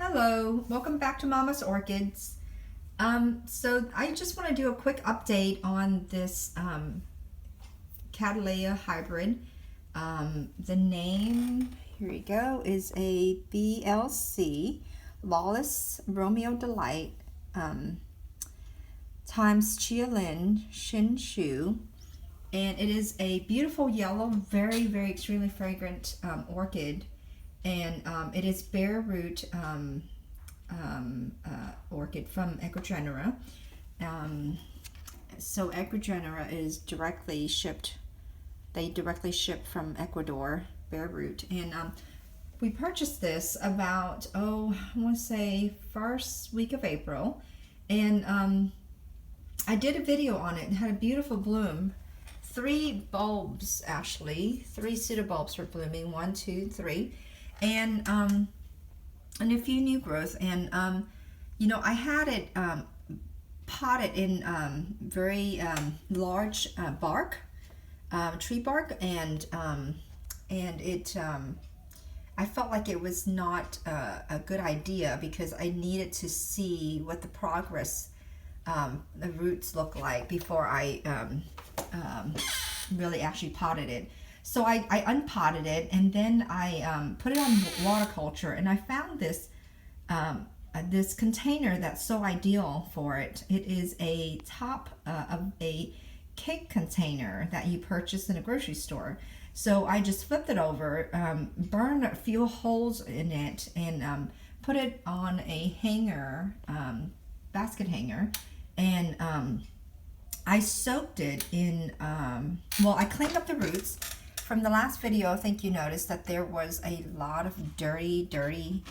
Hello, welcome back to Mama's Orchids. So I just want to do a quick update on this Cattleya hybrid. The name, here we go, is a Blc Lawless Romeo Delight times Chia Lin Shin Shu. And it is a beautiful yellow, very extremely fragrant orchid. And it is bare root orchid from Ecuador. So Ecuador is directly shipped. They directly ship from Ecuador, bare root. And we purchased this about, I want to say first week of April. And I did a video on it and had a beautiful bloom. 3 bulbs actually, 3 pseudobulbs were blooming, 1, 2, 3. And a few new growth, and you know, I had it potted in very large bark, tree bark, and it I felt like it was not a good idea because I needed to see what the progress the roots look like before I really actually potted it. So I unpotted it, and then I put it on water culture, and I found this this container that's so ideal for it. It is a top of a cake container that you purchase in a grocery store. So I just flipped it over, burned a few holes in it, and put it on a hanger, basket hanger, and I soaked it in, well, I cleaned up the roots. From the last video, I think you noticed that there was a lot of dirty,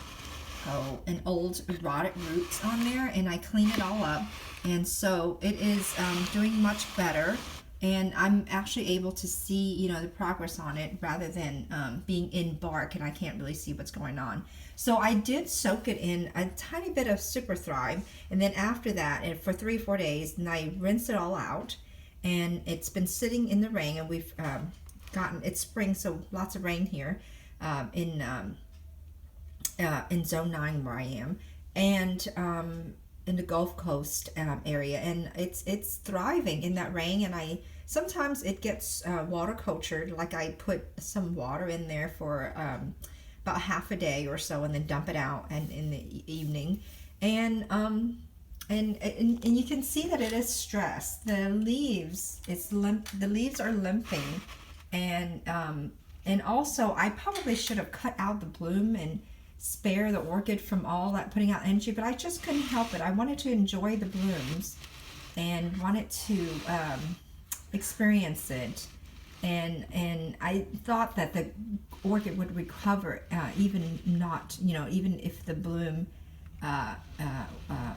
and old rotted roots on there, and I cleaned it all up, and so it is doing much better, and I'm actually able to see, you know, the progress on it rather than being in bark, and I can't really see what's going on. So I did soak it in a tiny bit of Super Thrive, and then after that, and for 3 or 4 days, and I rinsed it all out, and it's been sitting in the rain, and we've it's spring, so lots of rain here in zone 9 where I am, and in the Gulf Coast area, and it's thriving in that rain. And I sometimes it gets water cultured, like I put some water in there for about half a day or so, and then dump it out and in the evening, and you can see that it is stressed. The leaves, the leaves are limping. And also I probably should have cut out the bloom and spare the orchid from all that putting out energy, but I just couldn't help it. I wanted to enjoy the blooms and wanted to experience it, and I thought that the orchid would recover, even not, you know, even if the bloom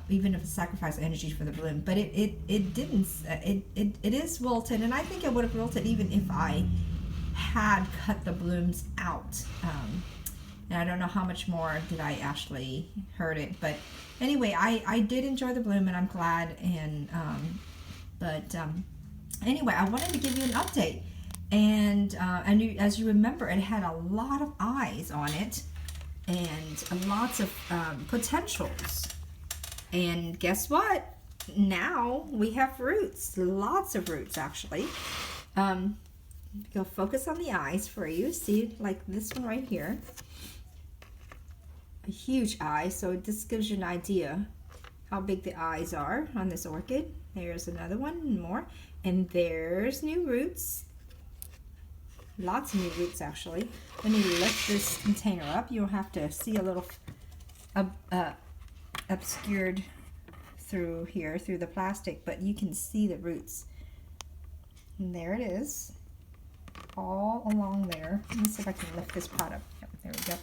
even if it sacrificed energy for the bloom, but it didn't. It is wilted, and I think it would have wilted even if I had cut the blooms out. And I don't know how much more did I actually hurt it, but anyway, I did enjoy the bloom, and I'm glad. And anyway, I wanted to give you an update, and as you remember, it had a lot of eyes on it, and lots of potentials. And guess what? Now we have roots, lots of roots actually. Go focus on the eyes for you. See, like this one right here, a huge eye. So this gives you an idea how big the eyes are on this orchid. There's another one, more, and there's new roots. Lots of new roots actually. Let me lift this container up. You'll have to see a little obscured through here, through the plastic, but you can see the roots. And there it is, all along there. Let me see if I can lift this pot up. Yep, there we go.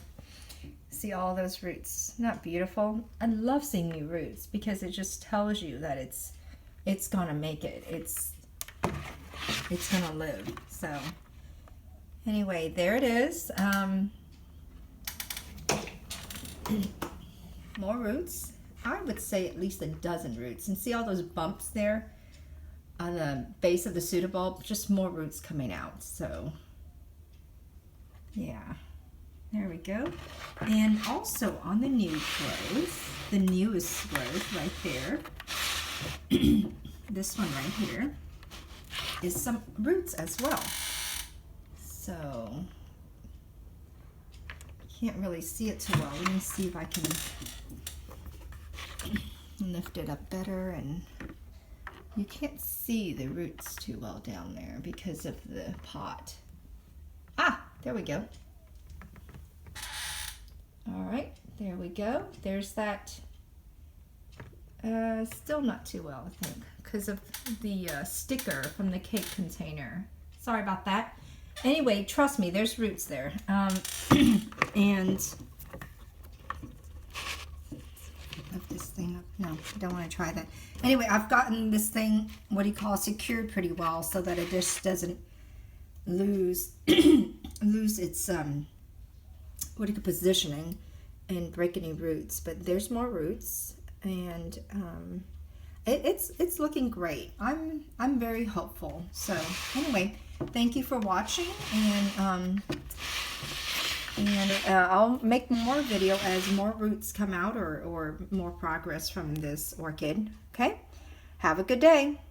See all those roots. Not beautiful? I love seeing new roots because it just tells you that it's gonna make it. It's gonna live. So anyway, there it is. More roots. I would say at least a dozen roots. And see all those bumps there on the base of the pseudobulb? Just more roots coming out. So yeah, There we go. And also on the new growth, the newest growth right there, this one right here, is some roots as well. So, can't really see it too well. Let me see if I can lift it up better. And you can't see the roots too well down there because of the pot. Ah, there we go. All right, there we go. There's that. Still not too well, I think, because of the sticker from the cake container. Sorry about that. Anyway, trust me, there's roots there. And lift this thing up. No, I don't want to try that. Anyway, I've gotten this thing, what do you call, secured pretty well so that it just doesn't lose lose its positioning and break any roots. But there's more roots, and it's looking great. I'm very hopeful. So anyway, thank you for watching, and I'll make more video as more roots come out or more progress from this orchid. Okay, have a good day.